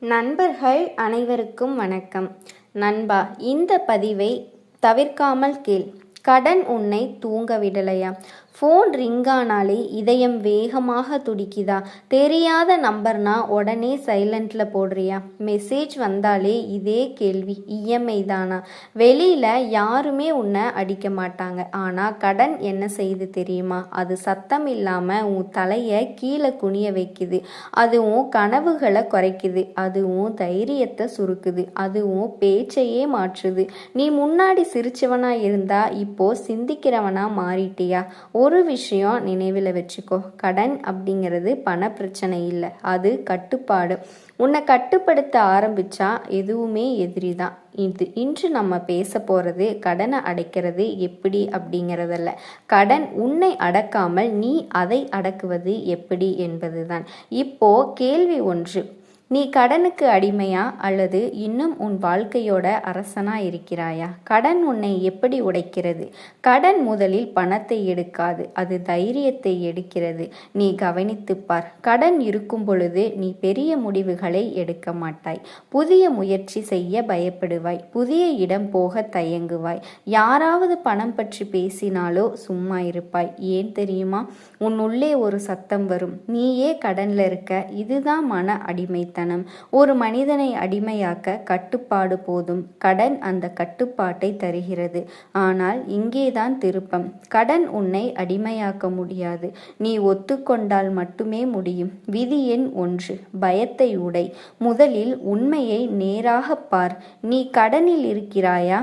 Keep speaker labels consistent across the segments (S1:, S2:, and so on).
S1: நண்பர்கள் அனைவருக்கும் வணக்கம். நண்பா, இந்த பதிவை தவிர்க்காமல் கேள். கடன் உன்னை தூங்க விடலையா? ஃபோன் ரிங்கானாலே இதயம் வேகமாக துடிக்குதா? தெரியாத நம்பர்னா உடனே சைலண்டில் போடுறியா? மெசேஜ் வந்தாலே இதே கேள்வி, இஎம்ஐ தானா? வெளியில் யாருமே உன்னை அடிக்க மாட்டாங்க, ஆனால் கடன் என்ன செய்து தெரியுமா? அது சத்தம் இல்லாமல் உன் தலையை கீழே குனிய வைக்குது. அதுவும் கனவுகளை குறைக்குது, அதுவும் தைரியத்தை சுருக்குது, அதுவும் பேச்சையே மாற்றுது. நீ முன்னாடி சிரிச்சவனா இருந்தா இப்போ சிந்திக்கிறவனா மாறிட்டியா? ஒரு விஷயம் நினைவில் வச்சுக்கோ, கடன் அப்படிங்கிறது பண பிரச்சனை இல்லை, அது கட்டுப்பாடு. உன்னை கட்டுப்படுத்த ஆரம்பிச்சா எதுவுமே எதிரி தான். இன்று நம்ம பேச போகிறது கடனை அடைக்கிறது எப்படி அப்படிங்கிறதல்ல, கடன் உன்னை அடக்காமல் நீ அதை அடக்குவது எப்படி என்பதுதான். இப்போ கேள்வி ஒன்று, நீ கடனுக்கு அடிமையா அல்லது இன்னும் உன் வாழ்க்கையோட அரசனா இருக்கிறாயா? கடன் உன்னை எப்படி உடைக்கிறது? கடன் முதலில் பணத்தை எடுக்காது, அது தைரியத்தை எடுக்கிறது. நீ கவனித்துப்பார். கடன் இருக்கும் பொழுது நீ பெரிய முடிவுகளை எடுக்க மாட்டாய், புதிய முயற்சி செய்ய பயப்படுவாய், புதிய இடம் போக தயங்குவாய், யாராவது பணம் பற்றி பேசினாலோ சும்மா இருப்பாய். ஏன் தெரியுமா? உன் உள்ளே ஒரு சத்தம் வரும், நீயே கடன்ல இருக்க, இதுதான் மன அடிமைத்தனம். ஒரு மனிதனை அடிமையாக்க கட்டுப்பாடு போதும், கடன் அந்த கட்டுப்பாட்டை தருகிறது. ஆனால் இங்கேதான் திருப்பம், கடன் உன்னை அடிமையாக்க முடியாது, நீ ஒத்துக்கொண்டால் மட்டுமே முடியும். விதி எண் 1, பயத்தை உடை. முதலில் உண்மையை நேராக பார். நீ கடனில் இருக்கிறாயா?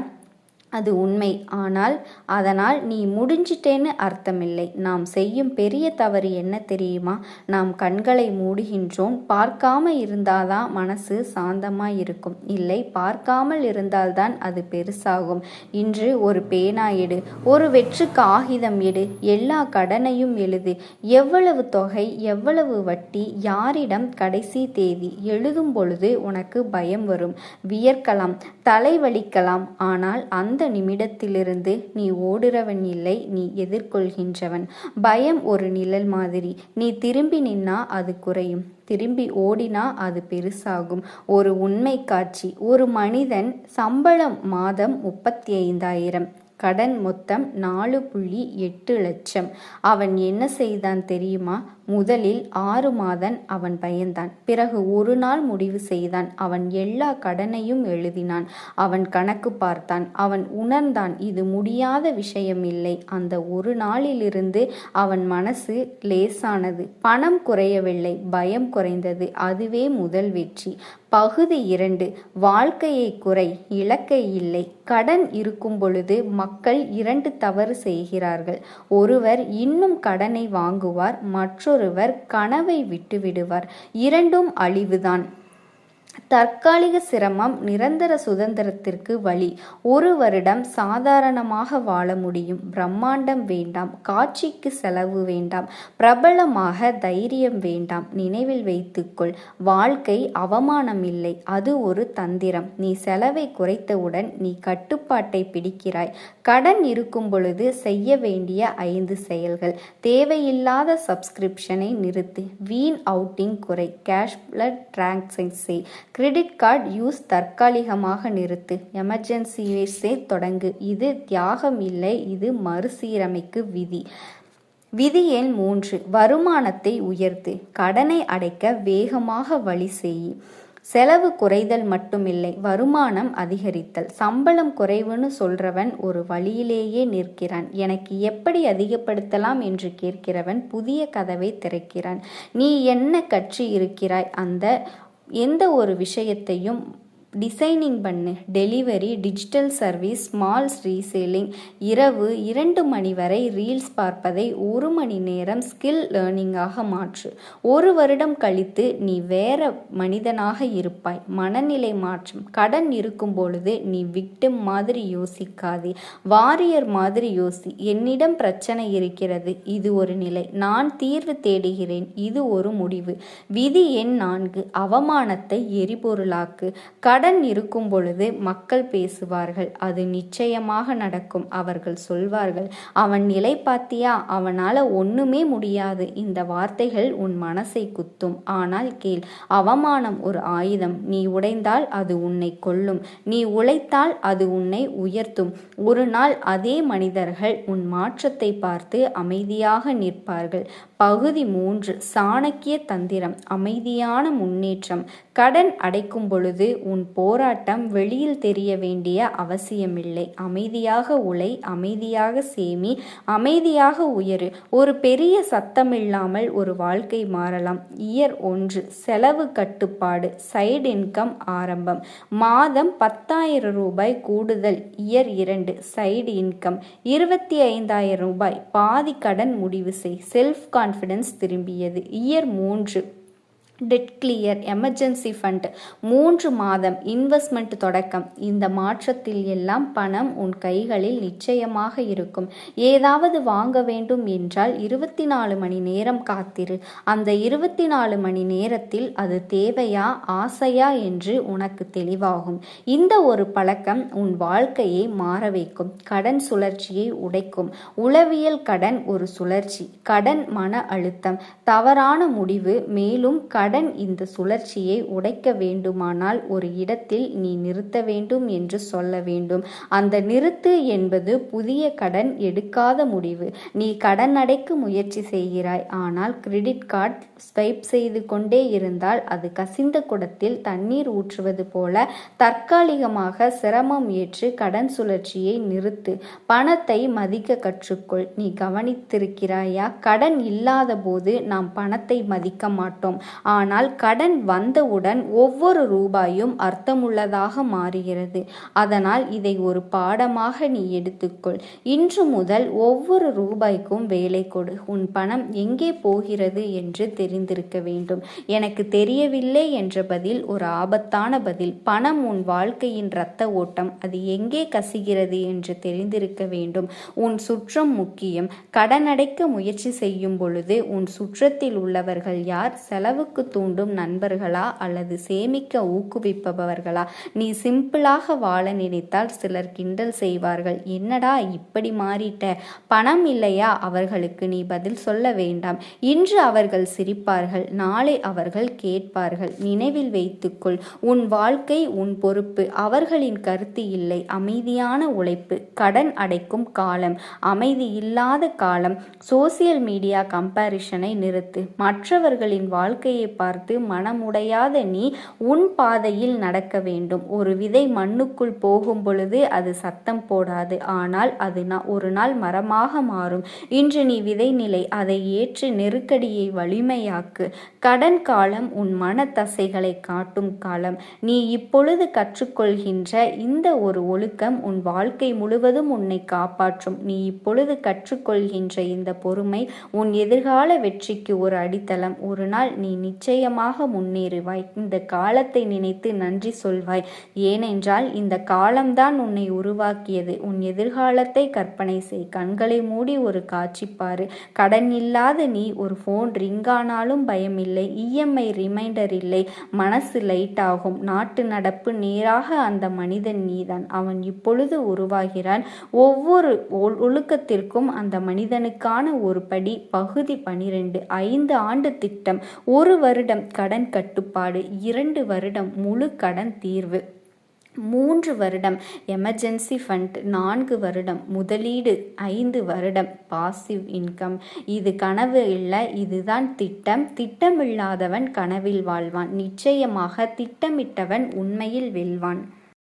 S1: அது உண்மை. ஆனால் அதனால் நீ முடிஞ்சிட்டேன்னு அர்த்தமில்லை. நாம் செய்யும் பெரிய தவறு என்ன தெரியுமா? நாம் கண்களை மூடுகின்றோம். பார்க்காம இருந்தால்தான் மனசு சாந்தமாக இருக்கும், இல்லை பார்க்காமல் இருந்தால்தான் அது பெருசாகும். இன்று ஒரு பேனா எடு, ஒரு வெற்று காகிதம் எடு, எல்லா கடனையும் எழுது. எவ்வளவு தொகை, எவ்வளவு வட்டி, யாரிடம், கடைசி தேதி. எழுதும் பொழுது உனக்கு பயம் வரும், வியர்க்கலாம், தலைவலிக்கலாம். ஆனால் அந்த நிமிடத்திலிருந்து நீ ஓடுறவன் இல்லை, நீ எதிர்கொள்கின்றவன். பயம் ஒரு நிழல் மாதிரி, நீ திரும்பி நின்னா அது குறையும், திரும்பி ஓடினா அது பெருசாகும். ஒரு உண்மை காட்சி, ஒரு மனிதன் சம்பளம் மாதம் 35,000, கடன் மொத்தம் 4.8 லட்சம். அவன் என்ன செய்தான் தெரியுமா? முதலில் 6 மாதம் அவன் பயந்தான், பிறகு ஒரு நாள் முடிவு செய்தான். அவன் எல்லா கடனையும் எழுதினான், அவன் கணக்கு பார்த்தான், அவன் உணர்ந்தான் இது முடியாத விஷயம் இல்லை. அந்த ஒரு நாளிலிருந்து அவன் மனசு லேசானது. பணம் குறையவில்லை, பயம் குறைந்தது. அதுவே முதல் வெற்றி. பகுதி 2, வாழ்க்கையை குறை, இலக்கை இல்லை. கடன் இருக்கும் பொழுது மக்கள் 2 தவறு செய்கிறார்கள். ஒருவர் இன்னும் கடனை வாங்குவார், மற்றொருவர் கனவை விட்டுவிடுவார். இரண்டும் அழிவுதான். தற்காலிக சிரமம் நிரந்தர சுதந்திரத்திற்கு வழி. 1 வருடம் சாதாரணமாக வாழ முடியும், பிரம்மாண்டம் வேண்டாம், காட்சிக்கு செலவு வேண்டாம், பிரபலமாக தைரியம் வேண்டாம். நினைவில் வைத்துக்கொள், வாழ்க்கை அவமானம் இல்லை, அது ஒரு தந்திரம். நீ செலவை குறைத்தவுடன் நீ கட்டுப்பாட்டை பிடிக்கிறாய். கடன் இருக்கும் பொழுது செய்ய வேண்டிய 5 செயல்கள். தேவையில்லாத சப்ஸ்கிரிப்ஷனை நிறுத்து, வீண் அவுட்டிங் குறை, கேஷ்லெஸ் டிரான்சாக்ஷன் செய், கிரெடிட் கார்டு யூஸ் தற்காலிகமாக நிறுத்து, எமர்ஜென்சி யூஸை தொடங்கு. இது தியாகம் இல்லை, இது மறுசீரமைக்கு விதி. விதி எண் 3, வருமானத்தை உயர்த்து. கடனை அடைக்க வேகமாக வழி செய். செலவு குறைதல் மட்டுமில்லை, வருமானம் அதிகரித்தல். சம்பளம் குறைவுன்னு சொல்றவன் ஒரு வழியிலேயே நிற்கிறான். எனக்கு எப்படி அதிகப்படுத்தலாம் என்று கேட்கிறவன் புதிய கதவை திறக்கிறான். நீ என்ன கற்று இருக்கிறாய்? அந்த எந்த ஒரு விஷயத்தையும் டிசைனிங் பண்ணு. Delivery, digital service, small reselling. இரவு 2 மணி வரை ரீல்ஸ் பார்ப்பதை 1 மணி நேரம் ஸ்கில் லேர்னிங்காக மாற்று. 1 வருடம் கழித்து நீ வேற மனிதனாக இருப்பாய். மனநிலை மாற்றம். கடன் இருக்கும் பொழுது நீ விக்டிம் மாதிரி யோசிக்காதே, வாரியர் மாதிரி யோசி. என்னிடம் பிரச்சனை இருக்கிறது, இது ஒரு நிலை, நான் தீர்வு தேடுகிறேன், இது ஒரு முடிவு. விதி எண் 4, அவமானத்தை எரிபொருளாக்கு. கடன் இருக்கும் பொழுது மக்கள் பேசுவார்கள், அது நிச்சயமாக நடக்கும். அவர்கள் சொல்வார்கள், அவன் நிலை பாத்தியா, அவனால ஒண்ணுமே முடியாது. இந்த வார்த்தைகள் உன் மனசை குத்தும். ஆனால் கேள், அவமானம் ஒரு ஆயுதம். நீ உடைந்தால் அது உன்னை கொல்லும், நீ உழைத்தால் அது உன்னை உயர்த்தும். ஒரு நாள் அதே மனிதர்கள் உன் மாற்றத்தை பார்த்து அமைதியாக நிற்பார்கள். பகுதி 3, சாணக்கிய தந்திரம், அமைதியான முன்னேற்றம். கடன் அடைக்கும் பொழுது உன் போராட்டம் வெளியில் தெரிய வேண்டிய அவசியமில்லை. அமைதியாக உழை, அமைதியாக சேமி, அமைதியாக உயரு. ஒரு பெரிய சத்தமில்லாமல் ஒரு வாழ்க்கை மாறலாம். இயர் 1, செலவு கட்டுப்பாடு, சைடு இன்கம் ஆரம்பம். மாதம் 10,000 ரூபாய் கூடுதல். இயர் 2, சைடு இன்கம் 25,000 ரூபாய். பாதி கடன் முடிவு செய். செல்ஃப் கான்ஃபிடன்ஸ் திரும்பியது. Year 3, debt clear, emergency fund 3 மாதம். இன்வெஸ்ட்மெண்ட் தொடக்கம். இந்த மாற்றத்தில் எல்லாம் பணம் உன் கைகளில் நிச்சயமாக இருக்கும். ஏதாவது வாங்க வேண்டும் என்றால் 24 மணி நேரம் காத்திரு. அந்த 24 மணி நேரத்தில் அது தேவையா ஆசையா என்று உனக்கு தெளிவாகும். இந்த ஒரு பழக்கம் உன் வாழ்க்கையை மாற வைக்கும். கடன் சுழற்சியை உடைக்கும். உளவியல் கடன் ஒரு சுழற்சி. கடன் மன அழுத்தம், தவறான முடிவு. மேலும் கடன் இந்த சுழற்சியை உடைக்க வேண்டுமானால் ஒரு இடத்தில் நீ நிறுத்த வேண்டும் என்று சொல்ல வேண்டும். அந்த நிறுத்து என்பது புதிய கடன் எடுக்காத முடிவு. நீ கடன் அடைக்க முயற்சி செய்கிறாய், ஆனால் கிரெடிட் கார்டு ஸ்வைப் செய்து கொண்டே இருந்தால் அது கசிந்த குடத்தில் தண்ணீர் ஊற்றுவது போல தற்காலிகமாக சிரமம் ஏற்று கடன் சுழற்சியை நிறுத்து. பணத்தை மதிக்க கற்றுக்கொள். நீ கவனித்திருக்கிறாயா? கடன் இல்லாத போது நாம் பணத்தை மதிக்க மாட்டோம். ஆனால் கடன் வந்தவுடன் ஒவ்வொரு ரூபாயும் அர்த்தமுள்ளதாக மாறுகிறது. அதனால் இதை ஒரு பாடமாக நீ எடுத்துக்கொள். இன்று முதல் ஒவ்வொரு ரூபாய்க்கும் வேலை கொடு. உன் பணம் எங்கே போகிறது என்று தெரிந்திருக்க வேண்டும். எனக்கு தெரியவில்லை என்ற பதில் ஒரு ஆபத்தான பதில். பணம் உன் வாழ்க்கையின் இரத்த ஓட்டம். அது எங்கே கசிகிறது என்று தெரிந்திருக்க வேண்டும். உன் சுற்றம் முக்கியம். கடன் அடைக்க முயற்சி செய்யும் பொழுது உன் சுற்றத்தில் உள்ளவர்கள் யார்? செலவுக்கு தூண்டும் நண்பர்களா அல்லது சேமிக்க ஊக்குவிப்பவர்களா? நீ சிம்பிளாக வாழ நினைத்தால் சிலர் கிண்டல் செய்வார்கள். என்னடா இப்படி மாறிட்ட, பணம் இல்லையா? அவர்களுக்கு நீ பதில் சொல்ல வேண்டாம். இன்று அவர்கள் சிரிப்பார்கள், நாளை அவர்கள் கேட்பார்கள். நினைவில் வைத்துக்கொள், உன் வாழ்க்கை உன் பொறுப்பு. அவர்களின் கருத்து இல்லை. அமைதியான உழைப்பு. கடன் அடைக்கும் காலம், அமைதி இல்லாத காலம். சோசியல் மீடியா கம்பேரிஷனை நிறுத்து. மற்றவர்களின் வாழ்க்கையை பார்த்து மனமுடையாத நீ உன் பாதையில் நடக்க வேண்டும். ஒரு விதை மண்ணுக்குள் போகும் பொழுது அது சத்தம் போடாது, ஆனால் அது ஒரு நாள் மரமாக மாறும். இன்று நீ விதை நிலை, அதை ஏற்று நெருக்கடியை வலிமையாக்கு. கடன் காலம் உன் மன தசைகளை காட்டும் காலம். நீ இப்பொழுது கற்றுக்கொள்கின்ற இந்த ஒரு ஒழுக்கம் உன் வாழ்க்கை முழுவதும் உன்னை காப்பாற்றும். நீ இப்பொழுது கற்றுக்கொள்கின்ற இந்த பொறுமை உன் எதிர்கால வெற்றிக்கு ஒரு அடித்தளம். ஒரு நாள் நீ நிச்சயமாக முன்னேறுவாய். இந்த காலத்தை நினைத்து நன்றி சொல்வாய். ஏனென்றால் இந்த காலம்தான் உன்னை உருவாக்கியது. உன் எதிர்காலத்தை கற்பனை செய். கண்களை மூடி ஒரு காட்சி பாரு. கடன் இல்லாத நீ. ஒரு போன் ரிங்கானாலும் பயமில்லை. இஎம்ஐ ரிமைண்டர் இல்லை. மனசு லைட் ஆகும். நாட்டு நடப்பு நேராக அந்த மனிதன் நீதான். அவன் இப்பொழுது உருவாகிறான். ஒவ்வொரு ஒழுக்கத்திற்கும் அந்த மனிதனுக்கான ஒரு படி. பகுதி 12, 5 ஆண்டு திட்டம். 1 வருடம் கடன் கட்டுப்பாடு, 2 வருடம் முழு கடன் தீர்வு, 3 வருடம் எமர்ஜென்சி ஃபண்ட், 4 வருடம் முதலீடு, 5 வருடம் பாசிவ் இன்கம். இது கனவு இல்லை, இதுதான் திட்டம். திட்டமில்லாதவன் கனவில் வாழ்வான். நிச்சயமாக திட்டமிட்டவன் உண்மையில் வெல்வான்.